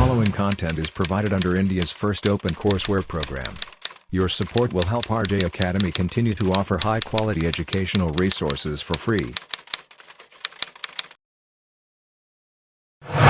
following content is provided under India's first open courseware program. Your support will help RJ Academy continue to offer high-quality educational resources for free.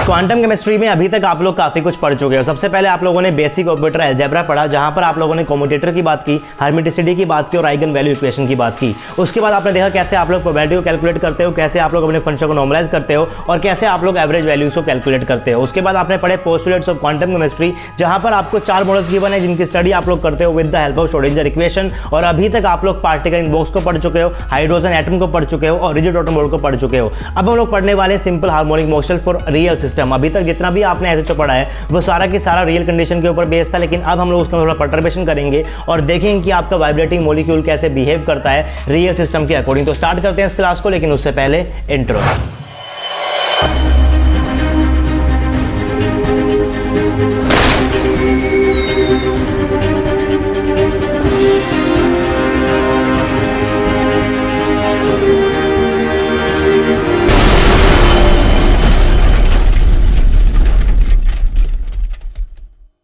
Quantum chemistry में अभी तक आप लोग काफी कुछ पढ़ चुके हो। सबसे पहले आप लोगों ने बेसिक ऑपरेटर अलजेब्रा पढ़ा, जहां पर आप लोगों ने कम्यूटेटर की बात की, हर्मिटिसिटी की बात की और आइगन वैल्यू इक्वेशन की बात की। उसके बाद आपने देखा कैसे आप लोग प्रोबेबिलिटी को कैलकुलेट करते हो, कैसे आप लोग अपने फंक्शन को नॉर्मलाइज करते हो और कैसे आप लोग एवरेज वैल्यूज को कैलकुलेट करते हो। उसके बाद आपने पढ़े पोस्टुलेट्स ऑफ क्वांटम केमिस्ट्री, जहां पर आपको 4 मॉडल्स गिवन है जिनकी स्टडी आप लोग करते हो with the help of Schrodinger equation. और अभी तक आप लोग पार्टिकल इन बॉक्स को पढ़ चुके हो, हाइड्रोजन एटम को पढ़ चुके हो और रिजिड एटम मॉडल को पढ़ चुके हो। अब हम लोग पढ़ने वाले simple harmonic motion for real system. अभी तक जितना भी आपने एसएचओ पढ़ा है वो सारा की सारा रियल कंडीशन के ऊपर बेस्ड था, लेकिन अब हम लोग उसका थोड़ा पर्टर्बेशन करेंगे और देखेंगे कि आपका वाइब्रेटिंग मॉलिक्यूल कैसे बिहेव करता है रियल सिस्टम के अकॉर्डिंग। तो स्टार्ट करते हैं इस क्लास को, लेकिन उससे पहले intro.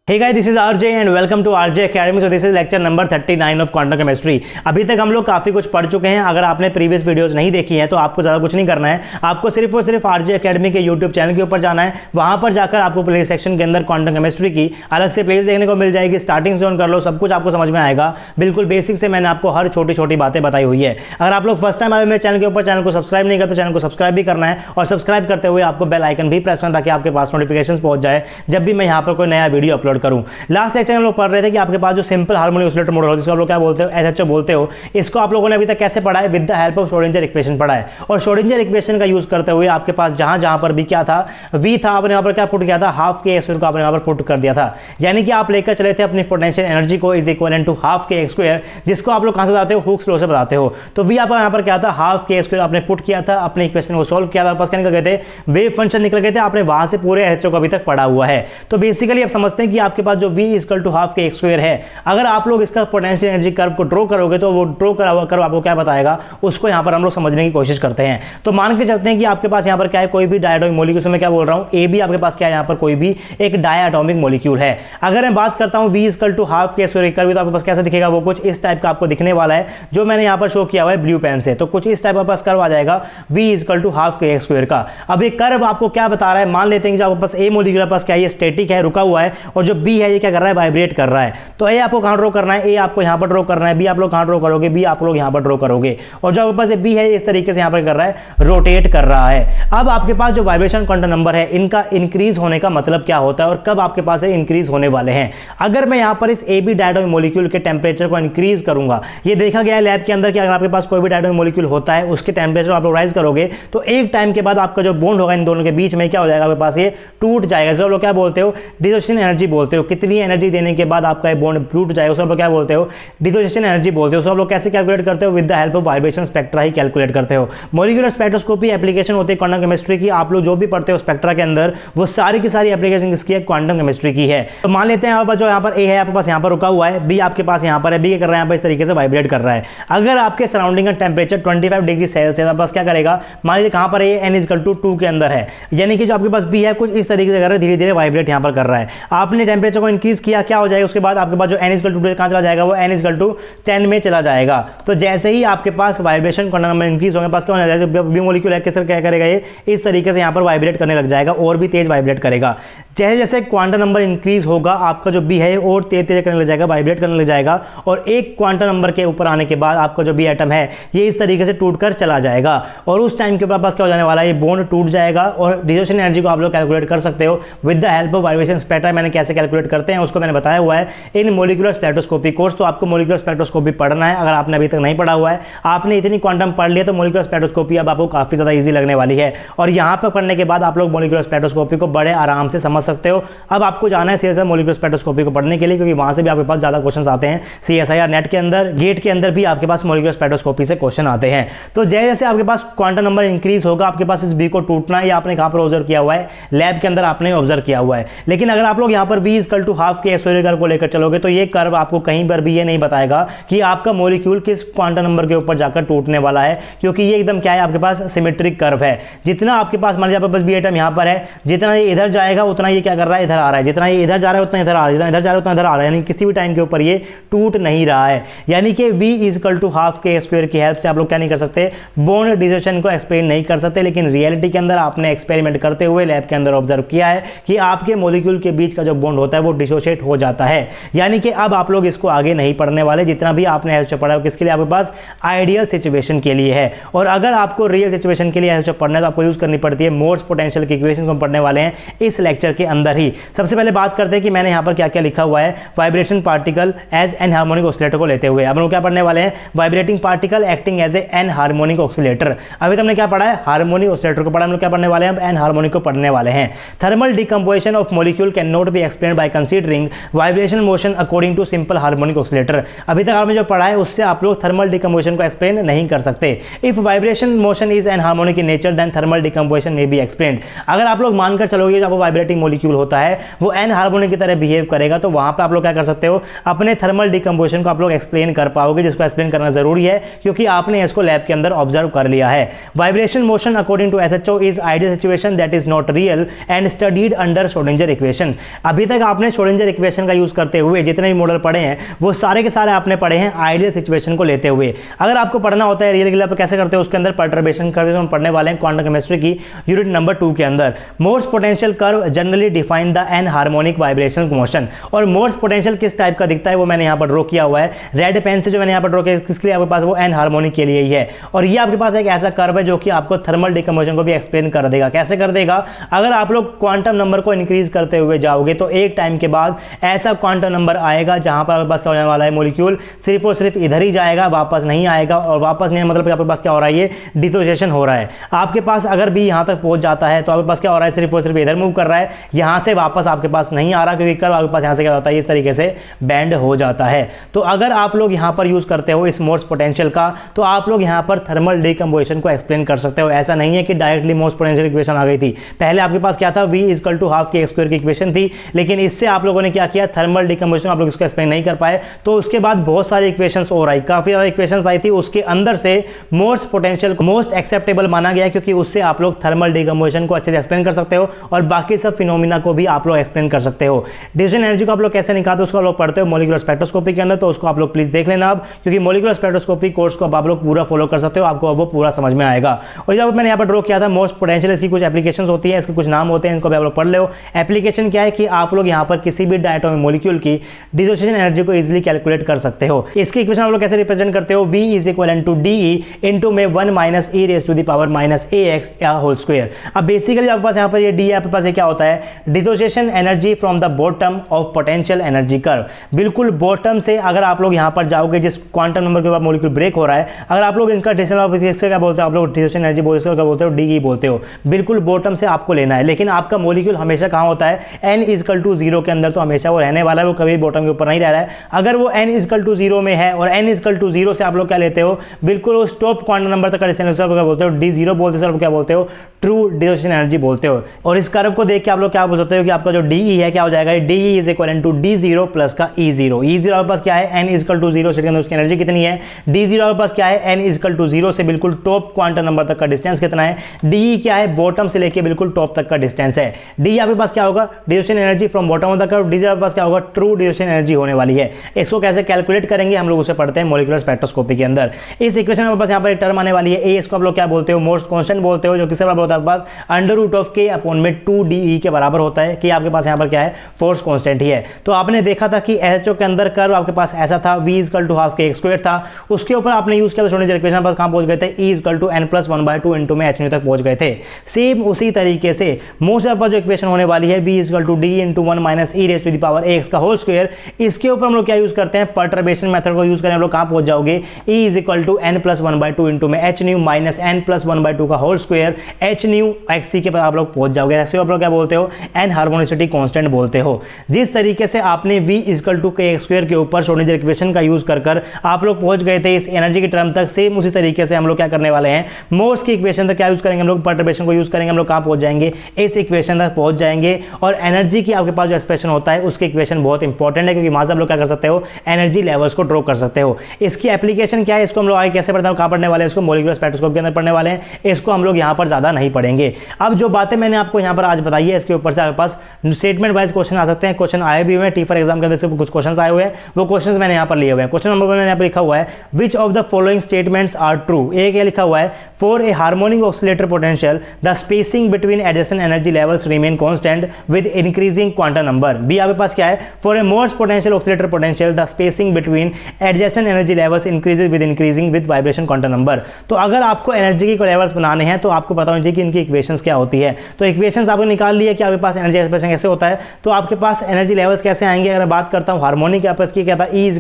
Hey guys, this is RJ and welcome to RJ Academy. So this is lecture number 39 of quantum chemistry. अभी तक हम लोग काफ़ी कुछ पढ़ चुके हैं। अगर आपने प्रीवियस वीडियोस नहीं देखी हैं तो आपको ज़्यादा कुछ नहीं करना है, आपको सिर्फ और सिर्फ RJ Academy के YouTube चैनल के ऊपर जाना है। वहाँ पर जाकर आपको प्ले सेक्शन के अंदर क्वांटम केमिस्ट्री की अलग से प्लेलिस्ट देखने को मिल जाएगी। स्टार्टिंग से ऑन कर लो, सब कुछ आपको समझ में आएगा। बिल्कुल बेसिक से मैंने आपको हर छोटी छोटी बातें बताई हुई है। अगर आप लोग फर्स्ट टाइम आए मेरे चैनल के ऊपर, चैनल को सब्सक्राइब नहीं करते, चैनल को सब्सक्राइब भी करना है और सब्सक्राइब करते हुए आपको बेल आइकन भी प्रेस करना ताकि आपके पास नोटिफिकेशन पहुंच जाए जब भी मैं यहाँ पर कोई नया वीडियो अपलोड करूँ। लास्ट लेक्चर हम लोग पढ़ रहे थे कि आपके पास जो सिंपल हार्मोनिक ऑसिलेटर मॉडल जिसको आप लोग क्या बोलते हो, एसएचओ बोलते हो, इसको आप लोगों ने अभी तक कैसे पढ़ा है, with the help of Schrodinger equation पढ़ा है। और श्रोडिंगर इक्वेशन का यूज करते हुए आपके पास जहां पर भी क्या था, वी था, आपने यहाँ पर क्या पुट किया था, हाफ के एक्स स्क्वायर को आपने यहाँ पर पुट कर दिया था। यानी कि आप लेकर चले थे अपनी पोटेंशियल एनर्जी को इज इक्वलेंट टू हाफ के एक्स स्क्वायर, जिसको आप लोग कहां से बताते हो, हुक्स लॉ से बताते हो। तो वी आप यहाँ पर क्या था, हाफ के एक्स स्क्वायर आपने पुट किया था, अपने इक्वेशन को सोल्व किया था, बस क्या निकल गए थे, वेव फंक्शन निकल गए थे। आपने वहां से पूरे एसएचओ को अभी तक पढ़ा हुआ है। तो बेसिकली आप समझते हैं कि आपके पास जो वी इक्वल टू हाफ के एक्स स्क्वायर है, अगर आप लोग इसका पोटेंशियल एनर्जी कर्व को ड्रॉ करोगे तो वो ड्रॉ करा हुआ कर्व आपको क्या बताएगा, उसको यहां पर हम लोग समझने की कोशिश करते हैं। तो मान के चलते हैं कि आपके पास यहां पर क्या है, कोई भी डायटोमिक मॉलिक्यूल, मैं क्या बोल रहा हूं, ए बी आपके पास क्या है, यहां पर कोई भी एक डायटोमिक मॉलिक्यूल है। अगर मैं बात करता हूं वी इक्वल टू हाफ के स्क्वायर कर्व, तो आपके पास कैसा दिखेगा, वो कुछ इस टाइप का आपको दिखने वाला है, जो मैंने यहां पर शो किया हुआ है ब्लू पेन से। तो कुछ इस टाइप का पास कर्व आ जाएगा वी इक्वल टू हाफ के स्क्वायर का। अब ये कर्व आपको क्या बता रहा है, मान लेते हैं कि आपके पास ए मॉलिक्यूल पास क्या है, ये स्टैटिक है, रुका हुआ है, और जो बी है ये क्या कर रहा है, वाइब्रेट कर रहा है। तो ए आपको कहां ड्रॉ करना है, ए आपको यहां पर ड्रॉ करना है, बी आप लोग कहां ड्रॉ करोगे, बी आप लोग यहां पर ड्रॉ करोगे। और जो आपके पास बी है इस तरीके से यहां पर कर रहा है, रोटेट कर रहा है। अब आपके पास जो वाइब्रेशन क्वांटम नंबर है, इनका इंक्रीज होने का मतलब क्या होता है और कब आपके पास इंक्रीज होने वाले हैं। अगर मैं यहां पर इस ए बी डायटोमिक मॉलिक्यूल के टेंपरेचर को इंक्रीज करूंगा, ये देखा गया है लैब के अंदर कि अगर आपके पास कोई भी डायटोमिक मॉलिक्यूल होता है, उसके टेंपरेचर आप लोग राइज करोगे तो एक टाइम के बाद आपका जो बॉन्ड होगा इन दोनों के बीच में क्या हो जाएगा, आपके पास ये टूट जाएगा। जो आप लोग क्या बोलते हो, डिसोसिएशन एनर्जी बोलते हो। कितनी एनर्जी देने के बाद आपका ये बॉन्ड टूट जाएगा, उसको आप क्या बोलते हो, डिसोसिएशन एनर्जी बोलते हो। उसको आप लोग कैसे कैलकुलेट करते हो, with the help of vibration spectra he calculate करते हो। मॉलिक्यूलर स्पेक्ट्रोस्कोपी एप्लीकेशन होती है क्वांटम केमिस्ट्री की। आप लोग जो भी पढ़ते हो स्पेक्ट्रा के अंदर, वो सारी की सारी एप्लीकेशन किसकी है, क्वांटम केमिस्ट्री की है। तो मान लेते हैं जो यहाँ पर ए है आपके पास यहाँ पर रुका हुआ है, बी आपके पास यहाँ पर है, बी क्या कर रहा है, यहाँ पर इस तरीके से वाइब्रेट कर रहा है। अगर आपके सराउंडिंग का टेंपरेचर 25 डिग्री सेल्सियस है, बस क्या करेगा, मान लीजिए कहाँ पर है, एन इक्वल टू 2 के अंदर है, यानी कि जो आपके पास बी है कुछ इस तरीके से कर रहा है, धीरे धीरे वाइब्रेट यहाँ पर कर रहा है। आपने टेंपरेचर को इंक्रीज किया, क्या हो जाएगा, उसके बाद आपके पास जो एन इक्वल टू कहाँ चला जाएगा, वो एन इक्वल टू 10 में चला जाएगा। तो जैसे ही आपके पास वाइब्रेशन क्वांटम नंबर इंक्रीज होने पास क्या होने जाएगा, बी मॉलिक्यूल है किस क्या करेगा, ये इस तरीके से यहाँ पर वाइब्रेट करने लग जाएगा और भी तेज वाइब्रेट करेगा। जैसे जैसे क्वांटम नंबर इंक्रीज होगा, आपका जो बी है और तेज तेज करने लग जाएगा, वाइब्रेट करने लग जाएगा। और एक क्वांटम नंबर के ऊपर आने के बाद आपका जो बी एटम है ये इस तरीके से टूटकर चला जाएगा और उस टाइम के ऊपर पास क्या हो जाने वाला है, ये बॉन्ड टूट जाएगा। और डिसोसिएशन एनर्जी को आप लोग कैलकुलेट कर सकते हो with the help of vibration spectra. मैंने कैसे कैलकुलेट करते हैं उसको मैंने बताया हुआ है इन मॉलिक्यूलर स्पेक्ट्रोस्कोपी कोर्स। तो आपको मॉलिक्यूलर स्पेक्ट्रोस्कोपी पढ़ना है, अगर आपने अभी तक नहीं पढ़ा हुआ है, आपने इतनी क्वांटम पढ़ लिया तो मॉलिक्यूलर स्पेक्ट्रोस्कोपी अब आपको काफी ज्यादा इजी लगने वाली है। और यहाँ पर पढ़ने के बाद आप लोग मॉलिक्यूलर स्पेक्ट्रोस्कोपी को बड़े आराम से समझ सकते हो। अब आपको जाना है सीएसआई मॉलिक्यूलर स्पेक्ट्रोस्कोपी को पढ़ने के लिए, क्योंकि वहां से भी आपके पास ज्यादा क्वेश्चन आते हैं। सीएसआईआर नेट के अंदर, गेट के अंदर भी आपके पास मॉलिक्यूलर स्पेक्ट्रोस्कोपी से क्वेश्चन आते हैं। तो जैसे जैसे आपके पास क्वांटम नंबर इंक्रीज होगा, आपके पास इस बी को टूटना, ये आपने कहां पर ऑब्जर्व किया हुआ है, लैब के अंदर आपने ऑब्जर्व किया हुआ है। लेकिन अगर आप लोग यहाँ पर v इक्वल टू हाफ के स्क्वायर कर्व को लेकर चलोगे तो ये कर्व आपको कहीं पर भी ये नहीं बताएगा कि आपका मॉलिक्यूल किस क्वांटम नंबर के ऊपर जाकर टूटने वाला है, क्योंकि ये एकदम क्या है, आपके पास सिमेट्रिक कर्व है। जितना आपके पास मान लीजिए आपके पास बी एटम यहाँ पर है, जितना ये इधर जाएगा उतना ये क्या कर रहा है, इधर आ रहा है, जितना ये इधर जा रहा है उतना इधर आ रहा है, जितना इधर जा रहा है उतना इधर आ रहा है, यानी किसी भी टाइम के ऊपर ये टूट नहीं रहा है। यानी कि v इक्वल टू हाफ के स्क्वायर की हेल्प से आप लोग क्या नहीं कर सकते, बॉन्ड डिसोसिएशन को एक्सप्लेन नहीं कर सकते। लेकिन रियलिटी के अंदर आपने एक्सपेरिमेंट करते हुए लैब के अंदर ऑब्जर्व किया है कि आपके मॉलिक्यूल के बीच का जो बॉन्ड होता है वो डिसोशिएट हो जाता है। यानी कि अब आप लोग इसको आगे नहीं पढ़ने वाले, जितना भी आपने एसएचओ पढ़ा है किसके लिए, आपके पास आइडियल सिचुएशन के लिए है। और अगर आपको रियल सिचुएशन के लिए एसएचओ पढ़ना है तो आपको यूज करनी पड़ती है मोर्स पोटेंशियल की इक्वेशन को हम पढ़ने वाले हैं इस लेक्चर के अंदर ही। सबसे पहले बात करते हैं कि मैंने यहाँ पर क्या क्या लिखा हुआ है, vibration particle as anharmonic oscillator को लेते हुए हम लोग क्या पढ़ने वाले हैं, vibrating particle acting as anharmonic oscillator. अभी तुमने क्या पढ़ा है, हार्मोनिक ऑसिलेटर को पढ़ा, हम लोग क्या पढ़ने वाले हैं, एन हार्मोनिक को पढ़ने वाले हैं। Thermal decomposition of molecule can not be explained by considering vibration motion according to simple harmonic oscillator. अभी तक आपने जो पढ़ा है उससे आप लोग थर्मल डिकम्पोजिशन को एक्सप्लेन नहीं कर सकते। If vibration motion is anharmonic in nature then thermal decomposition में बी एक्सप्लेन्ड। अगर आप लोग मानकर चलोगे जो आपको वाइब्रेटिंग मॉलिक्यूल होता है वो एन हार्मोनिक की तरह बिहेव करेगा तो वहां पे आप लोग क्या कर सकते हो, अपने थर्मल डिकम्पोजिशन को आप लोग एक्सप्लेन कर पाओगे, जिसको एक्सप्लेन करना जरूरी है क्योंकि आपने इसको लैब के अंदर ऑब्जर्व कर लिया है। Vibration motion according to SHO is ideal situation that is not real and studied under Schrodinger equation. अभी तक आपने श्रोडिंगर इक्वेशन का यूज करते हुए जितने भी मॉडल पढ़े हैं वो सारे के सारे आपने पढ़े हैं आइडियल सिचुएशन को लेते हुए। अगर आपको पढ़ना होता है रियल के लिए आप कैसे करते हो, उसके अंदर परटर्बेशन करते हैं, हम पढ़ने वाले हैं क्वांटम केमिस्ट्री की यूनिट नंबर 2 के अंदर। Morse potential curve generally define the anharmonic vibration motion. और मोर्स पोटेंशियल किस टाइप का दिखता है वो मैंने यहाँ पर ड्रॉ किया हुआ है रेड पेन से, जो मैंने यहाँ पर ड्रॉ किया किसके लिए, आपके पास वो एन हार्मोनिक के लिए ही है। और ये आपके पास एक ऐसा कर्व है जो कि आपको थर्मल डिकम्पोजिशन को भी एक्सप्लेन कर देगा। कैसे कर देगा, अगर आप लोग क्वांटम नंबर को इंक्रीज करते हुए जाओगे तो एक टाइम के बाद ऐसा क्वांटम नंबर आएगा जहां पर आपके पास क्या होने वाला है, मॉलिक्यूल सिर्फ और सिर्फ इधर ही जाएगा, वापस नहीं आएगा। और वापस नहीं मतलब आपके पास क्या हो रहा है, ये डिसोसिएशन हो रहा है। आपके पास अगर भी यहां तक पहुंच जाता है तो आपके पास क्या हो रहा है, सिर्फ और सिर्फ इधर मूव कर रहा है, यहां से वापस आपके पास नहीं आ रहा, क्योंकि कर्व आपके पास यहां से क्या होता है, इस तरीके से बैंड हो जाता है। तो अगर आप लोग यहां पर यूज करते हो इस मोर्स पोटेंशियल का तो आप लोग यहां पर थर्मल डिकम्पोजिशन को एक्सप्लेन कर सकते हो। ऐसा नहीं है कि डायरेक्टली मोर्स पोटेंशियल इक्वेशन आ गई थी। पहले आपके पास क्या था, v इक्वल टू हाफ के स्क्वायर की इक्वेशन थी, लेकिन इससे आप लोगों ने क्या किया, थर्मल डिकम्पोजिशन आप लोग इसको एक्सप्लेन नहीं कर पाए। तो उसके बाद बहुत सारी इक्वेशंस और आई, काफी ज्यादा इक्वेशंस आई थी, उसके अंदर से मोर्स पोटेंशियल को मोस्ट एक्सेप्टेबल माना गया क्योंकि उससे आप लोग थर्मल डिकम्पोजिशन को अच्छे से एक्सप्लेन कर सकते हो और बाकी सब फिनोमिना को भी आप लोग एक्सप्लेन कर सकते हो। डिफ्यूजन एनर्जी को आप लोग कैसे निकालते हो उसको आप लोग पढ़ते हो मॉलिक्यूलर स्पेक्ट्रोस्कोपी के अंदर, तो उसको आप लोग प्लीज देख लेना अब, क्योंकि मॉलिक्यूलर स्पेक्ट्रोस्कोपी कोर्स को आप लोग पूरा फॉलो कर सकते हो, आपको वो पूरा समझ में आएगा। और जब मैंने यहाँ पर ड्रॉ किया था मोस्ट पोटेंशियल, इसकी कुछ एप्लीकेशंस होती है, इसके कुछ नाम होते हैं, इनको भी आप लोग पढ़ लो। एप्लीकेशन क्या है कि आप लोग यहाँ पर किसी भी डायटोमिक मॉलिक्यूल की डिसोसिएशन एनर्जी को इजीली कैलकुलेट कर सकते हो। इसकी इक्वेशन आप लोग कैसे रिप्रेजेंट करते हो, v is equal to D into में 1 minus e raise to the power minus ax whole square. अब बेसिकली आपके पास यहाँ पर ये डी आपके पास क्या होता है, dissociation energy from the bottom of potential energy curve. बिल्कुल बॉटम से अगर आप लोग यहाँ पर जाओगे जिस क्वांटम नंबर के बाद मॉलिक्यूल ब्रेक हो रहा है, अगर आप लोग इनका डिसोसिएशन क्या बोलते हो, आप लोग डिसोसिएशन एनर्जी बोलते हो, क्या बोलते हो, डी बोलते हो। बिल्कुल बॉटम से आपको लेना है, लेकिन आपका मॉलिक्यूल हमेशा कहाँ होता है, n इक्वल टू 0 के अंदर, तो हमेशा वो रहने वाला है, वो कभी बॉटम के ऊपर नहीं रह रहा है। अगर वो n इक्वल टू 0 में है और n इक्वल टू 0 से आप लोग क्या लेते हो, बिल्कुल उस टॉप क्वांटम नंबर तक का डिस्टेंस क्या बोलते हो, d0 बोलते हो, क्या बोलते हो, ट्रू डिसोसिएशन एनर्जी बोलते हो। और इस कर्व को देख के आप लोग क्या बोल सकते हो कि आपका जो डी है क्या हो जाएगा, D is equal to d0 plus का e0। e0 आपके पास क्या है, n इक्वल टू 0 से उसकी एनर्जी कितनी है, d0 आपके पास क्या है, n इक्वल टू 0 से बिल्कुल टॉप क्वांटम नंबर तक का डिस्टेंस कितना है, डी क्या है, बॉटम से लेके बिल्कुल टॉप तक का डिस्टेंस है। डी आपके पास क्या होगा, dissociation energy from bottom of the curve, D आपके पास क्या होगा, ट्रू डिसोसिएशन एनर्जी होने वाली है। इसको कैसे कैलकुलेट करेंगे हम लोग उसे पढ़ते हैं मॉलिक्यूलर स्पेक्ट्रोस्कोपी के अंदर। इस इक्वेशन में पास यहाँ पर एक टर्म आने वाली है ए, इसको आप लोग क्या बोलते हो, मोस्ट कांस्टेंट बोलते हो, जो किससे बराबर होता है आपके पास, अंडर रूट ऑफ के अपॉन में 2de के बराबर होता है कि आपके पास यहाँ पर क्या है, फोर्स कांस्टेंट ही है। तो आपने देखा था कि एसएचओ के अंदर कर्व आपके पास ऐसा था, v इक्वल टू हाफ के स्क्वायर था, उसके ऊपर आपने यूज किया था श्रोडिंगर इक्वेशन, पास कहां पहुंच गए थे, e equal to n plus 1/2 into में h तक पहुंच गए थे। सेम उसी तरीके से मोस्ट ऑफ जो इक्वेशन होने वाली है, v equal to D into 1 minus e raise to the power ax का होल स्क्वायर, इसके ऊपर हम लोग क्या यूज करते हैं, परटर्बेशन मेथड को यूज करें, हम लोग कहां पहुंच जाओगे, e is equal to n plus 1/2 into में h nu minus n plus 1/2 का whole square, h nu xc के पास आप लोग पहुंच जाओगे। ऐसे आप लोग क्या बोलते हो, n हार्मोनिसिटी कांस्टेंट बोलते हो। जिस तरीके से आपने v इक्वल टू के स्क्वायर के ऊपर श्रोडिंगर इक्वेशन का यूज कर आप लोग पहुंच गए थे इस एनर्जी की टर्म तक, सेम उसी तरीके से हम लोग क्या करने वाले हैं, मोर्स की इक्वेशन तक क्या यूज करेंगे हम लोग, परटर्बेशन को यूज करेंगे, हम लोग कहां पहुंच जाएंगे, इस इक्वेशन तक पहुंच जाएंगे और एनर्जी की आपके पास जो एक्सप्रेशन होता है उसकी इक्वेशन बहुत इंपॉर्टेंट है, क्योंकि वहां से आप लोग क्या कर सकते हो, एनर्जी लेवल्स को ड्रॉ कर सकते हो। इसकी एप्लीकेशन क्या है, इसको हम लोग आगे कैसे पढ़ते हैं, कहाँ पढ़ने वाले हैं, इसको मॉलिक्यूलर स्पेक्ट्रोस्कोप के अंदर पढ़ने वाले हैं, इसको हम लोग यहाँ पर ज्यादा नहीं पढ़ेंगे। अब जो बातें मैंने आपको यहाँ पर आज बताई है, इसके ऊपर से आपके पास स्टेटमेंट वाइज क्वेश्चन आ सकते हैं। क्वेश्चन आए भी हुए हैं, टी4 एग्जाम के अंदर कुछ क्वेश्चन आए हुए हैं, वो क्वेश्चन मैंने यहाँ पर लिए हुए हैं। क्वेश्चन नंबर 1 मैंने यहाँ पर लिखा हुआ है, which of the following statements are true. एक क्या लिखा हुआ है, for a harmonic oscillator potential the spacing between adjacent energy levels remain constant with increasing quantum number. B आपके पास क्या है, फॉर ए मोस्ट potential oscillator potential the spacing between adjacent energy levels increases with increasing with vibration quantum number. तो अगर आपको energy के levels बनाने हैं तो आपको पता होना चाहिए कि इनकी इक्वेशंस क्या होती है। तो इक्वेशंस आपको निकाल लिए कि आपके पास एनर्जी एक्सप्रेशन कैसे होता है, तो आपके पास एनर्जी लेवल्स कैसे आएंगे। अगर बात करता हूं हार्मोनिक आपस की क्या था, E =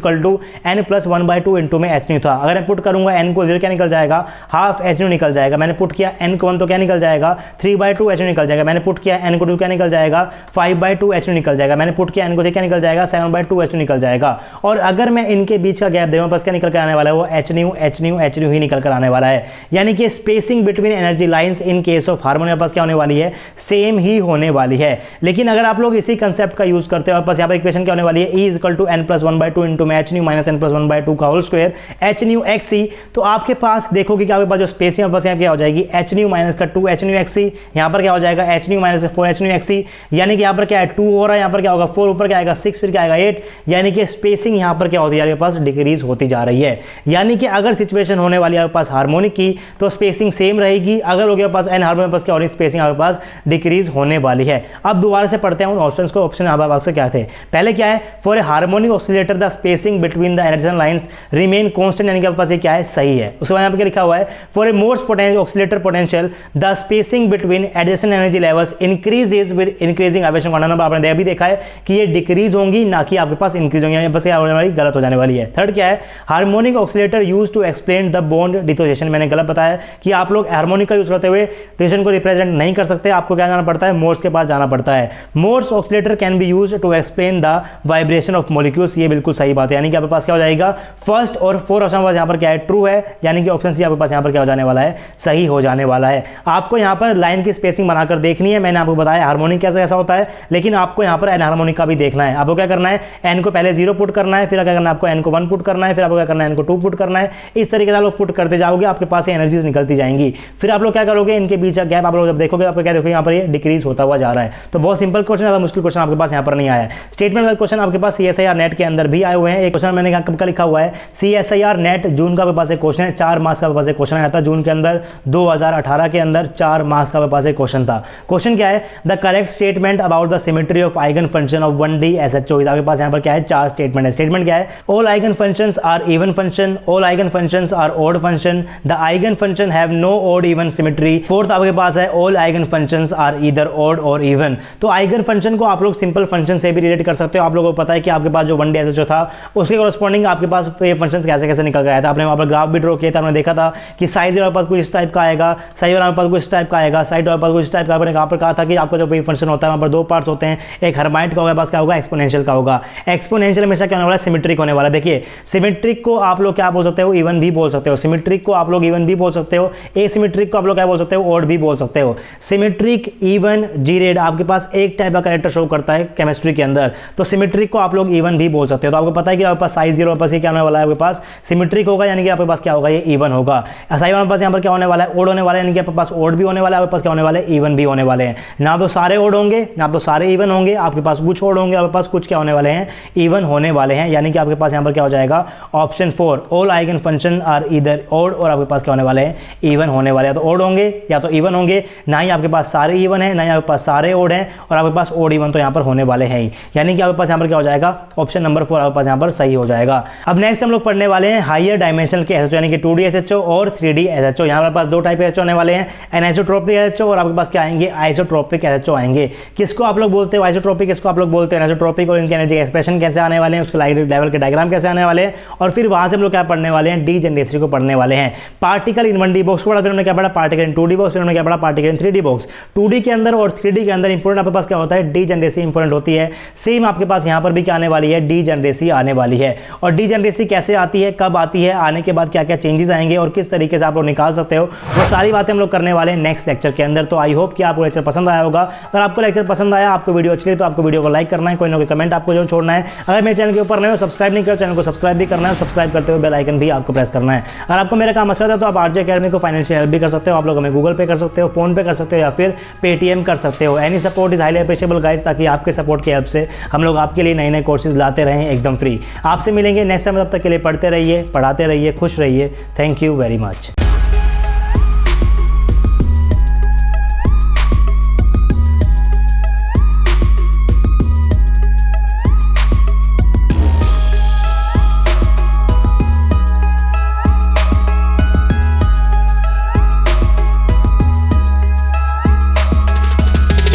n+1/2 इंटू में h था। अगर मैं पुट करूंगा n को 0 क्या निकल जाएगा, हाफ h निकल जाएगा। मैंने पुट किया n को 1 तो क्या निकल जाएगा, 3/2 h निकल जाएगा। मैंने पुट किया n को 2 क्या निकल जाएगा, 5/2 h निकल जाएगा। मैंने पुट किया n को 3 क्या निकल जाएगा, 7/2 h निकल जाएगा। और अगर मैं इनके बीच का गैप दूंगा, बस क्या निकल कर आने वाला है, वो h ही निकल कर आने वाला है। यानी कि spacing between energy lines in case of harmonic पास क्या होने वाली है, सेम ही होने वाली है। लेकिन अगर आप लोग इसी कंसेप्ट का यूज करते हो, बस यहाँ पर इक्वेशन क्या होने वाली है, E = n+1/2 इंटू में h n+1/2 का होल स्क्वायर h तो आपके पास देखोगे कि आपके पास जो स्पेसिंग बस यहाँ क्या हो जाएगी, h - 2 h यहाँ पर क्या हो जाएगा, h - 4 h यानी कि यहाँ पर क्या है 2 हो रहा है, यहाँ पर क्या होगा 4, ऊपर क्या आएगा 6, फिर क्या आएगा 8, यानी कि स्पेसिंग यहाँ पर क्या होती है आपके पास, डिक्रीज होती जा रही है। यानी कि अगर सिचुएशन होने वाली है आपके पास हार्मोनिक की तो स्पेसिंग सेम रहेगी, अगर हो गया पास एन हार्मोनिक पास क्या हो रही है, स्पेसिंग आपके पास डिक्रीज होने वाली है। अब दोबारा से पढ़ते हैं उन ऑप्शंस को। ऑप्शन आपसे क्या थे, पहले क्या है, for a harmonic oscillator the spacing between the energy lines remain constant, यानी कि आपके पास ये क्या है, सही है। उसके बाद यहाँ पे क्या लिखा हुआ है, फॉर ए मोस्ट potential oscillator potential the spacing between adjacent energy levels increases with increasing vibration quantum number. आपने भी देखा है कि ये डिक्रीज होंगी, ना कि आपके पास इंक्रीज होंगी, यहाँ बस होने वाली गलत हो जाने वाली है। थर्ड क्या है, harmonic oscillator use to explain the bond dissociation. मैंने गलत बताया कि आप लोग हार्मोनिक का यूज करते हुए डिसोसिएशन को रिप्रेजेंट नहीं कर सकते, आपको क्या जाना पड़ता है, मोर्स के पास जाना पड़ता है। Morse oscillator can be use to explain the vibration of molecules. ये बिल्कुल सही बात है, यानी कि आपके पास क्या हो जाएगा, फर्स्ट और 4 ऑप्शन पास यहाँ पर क्या है, ट्रू है, यानी कि ऑप्शन सी आपके पास यहाँ पर क्या हो जाने वाला है, सही हो जाने वाला है। आपको यहाँ पर लाइन की स्पेसिंग बनाकर देखनी है। मैंने आपको बताया हार्मोनिक कैसा कैसा होता है, लेकिन आपको यहाँ पर एन हार्मोनिक का भी देखना है। आपको क्या करना है, एन को पहले 0 पुट करना है, फिर क्या करना है, आपको एन को 1 पुट करना है, फिर आपको क्या करना है, एन को 2 पुट करना है। इस तरीके से आप लोग पुट करते जाओगे, आपके पास एनर्जीज निकलती जाएंगी। फिर आप लोग क्या करोगे, इनके बीच का गैप आप लोग जब देखोगे, आपको क्या देखोगे, यहाँ पर ये डिक्रीज होता हुआ जा रहा है। तो बहुत सिंपल क्वेश्चन, ज़्यादा मुश्किल क्वेश्चन आपके पास यहाँ पर नहीं आया है। स्टेटमेंट वाला क्वेश्चन आपके पास CSIR नेट के अंदर भी आए हुए हैं। एक क्वेश्चन मैंने कब का लिखा हुआ है, CSIR नेट जून का आपके पास एक क्वेश्चन है, 4 मार्क्स का आपके पास एक क्वेश्चन आया था जून के अंदर, 2018 के अंदर 4 मार्क्स का आपके पास एक क्वेश्चन था। क्वेश्चन क्या है, the correct statement about the symmetry of eigen function of 1D SHO। आपके पास यहाँ पर क्या है, 4 स्टेटमेंट है। स्टेटमेंट क्या है, all eigen functions are even function, all eigen functions are odd function, the eigen function have no odd even symmetry. Fourth आपके पास है, all eigen functions are either odd और इवन। तो आइगन फंक्शन को आप लोग सिंपल फंक्शन से भी रिलेट कर सकते हो। आप लोगों को पता है कि आपके पास जो 1D SHO था उसके कॉरस्पॉन्डिंग आपके पास ये फंक्शंस कैसे कैसे निकल गया था। आपने वहां पर ग्राफ भी ड्रॉ किया था, आपने देखा था कि साइज वाले पास कुछ इस टाइप का आएगा, साइज वाले पास कुछ इस टाइप का आएगा, साइड वाले पास कुछ इस टाइप का। आपने कहां पर कहा था कि आपका जो वेव फंक्शन होता है वहां पर 2 पार्ट्स होते हैं, एक हर्माइट का होगा, पास क्या होगा, एक्सपोनेंशियल का होगा। एक्सपोनेंशियल हमेशा क्या होने वाला है, सिमेट्रिक होने वाला है। देखिए सिमेट्रिक को आप लोग क्या बोल सकते हो, इवन भी बोल सकते हो। सिमेट्रिक को आप लोग इवन भी बोल सकते हो, एसिमेट्रिक को आप लोग क्या बोल सकते हो, ऑड भी बोल सकते हो। सिमेट्रिक, इवन, जीरेड आपके पास एक टाइप का कैरेक्टर शो करता है केमिस्ट्री के अंदर, तो सिमेट्रिक को आप लोग इवन भी बोल सकते हो। तो आपको पता है कि आपके पास साइज 0 पास ये क्या होने वाला है, आपके पास सिमेट्रिक होगा, यानी कि आपके पास क्या होगा, ये इवन होगा। साइज वाले पास यहाँ पर क्या होने वाला है, ऑड होने वाला है, यानी कि आपके पास ऑड भी होने वाला है, आपके पास क्या होने वाला है, इवन भी होने वाले हैं। ना तो सारे ऑड होंगे, ना तो सारे इवन होंगे, आपके पास कुछ ऑड होंगे, आपके पास कुछ क्या होने वाले हैं, इवन होने वाले हैं। यानी कि आपके पास यहाँ पर क्या हो जाएगा, option 4, all eigen function are either odd, और आपके पास क्या होने वाले हैं, इवन होने वाले हैं। तो ऑड होंगे या तो इवन होंगे, ना ही आपके पास सारे इवन है, ना ही आपके पास सारे ऑड हैं, और आपके पास ऑड इवन तो यहाँ पर होने वाले हैं ही। यानी कि आपके पास यहाँ पर क्या हो जाएगा, ऑप्शन नंबर 4 आपके पास यहाँ पर सही हो जाएगा। अब नेक्स्ट हम लोग पढ़ने वाले हैं हायर डायमेंशनल के SHO, यानी कि 2D SHO और 3D SHO। यहाँ पर पास 2 टाइप SHO होने वाले हैं, एनिसोट्रोपिक SHO और आपके पास क्या आएंगे, आइसोट्रोपिक SHO आएंगे। किसको आप लोग बोलते हो आइसोट्रोपिक, किसको आप लोग बोलते हैं एनिसोट्रोपिक, और इनके एनर्जी एक्सप्रेशन कैसे आने वाले हैं, उसके लेवल के डायग्राम कैसे आने वाले हैं, और फिर वहां से हम लोग क्या पढ़ने वाले हैं, डीजेनरेसी को पढ़ने वाले हैं। पार्टिकल इन 1D बॉक्स को पढ़ा, फिर हमने क्या पढ़ा, पार्टिकल इन 2D बॉक्स, फिर हमने क्या पढ़ा, particle in 3D box. 2D के अंदर और 3D के अंदर इंपॉर्टेंट आपके पास क्या होता है, डीजेनरेसी इंपॉर्टेंट होती है। सेम आपके पास यहाँ पर भी क्या आने वाली है, डीजेनरेसी आने वाली है। और डीजेनरेसी कैसे आती है, कब आती है, आने के बाद क्या क्या चेंजेस आएंगे और किस तरीके से आप लोग निकाल सकते हो, वो सारी बातें हम लोग करने वाले हैं नेक्स्ट लेक्चर के अंदर। तो आई होप कि आपको लेक्चर पसंद आया होगा। अगर आपको लेक्चर पसंद आया, आपको वीडियो वीडियो अच्छी लगी तो आपको वीडियो को लाइक करना है, कोई ना कोई कमेंट आपको जो छोड़ना है। अगर मेरे चैनल के ऊपर नए हो, सब्सक्राइब नहीं करो, चैनल को सब्सक्राइब भी करना है, सब्सक्राइब करते हुए बेल आइकन भी आपको प्रेस करना है। अगर आपको मेरा काम अच्छा लगता है तो आप आरजे अकेडमी को फाइनेंशियल हेल्प भी कर सकते हो। आप लोग हमें गूगल पे कर सकते हो, फोन पे कर सकते हो या फिर पेटीएम कर सकते हो। Any support is highly appreciable guys, ताकि आपके सपोर्ट की हेल्प से हम लोग आपके लिए नए नए कोर्सेज लाते रहें एकदम फ्री। आपसे मिलेंगे नेक्स्ट टाइम, तब तक के लिए पढ़ते रहिए, पढ़ाते रहिए, खुश रहिए। Thank you very much.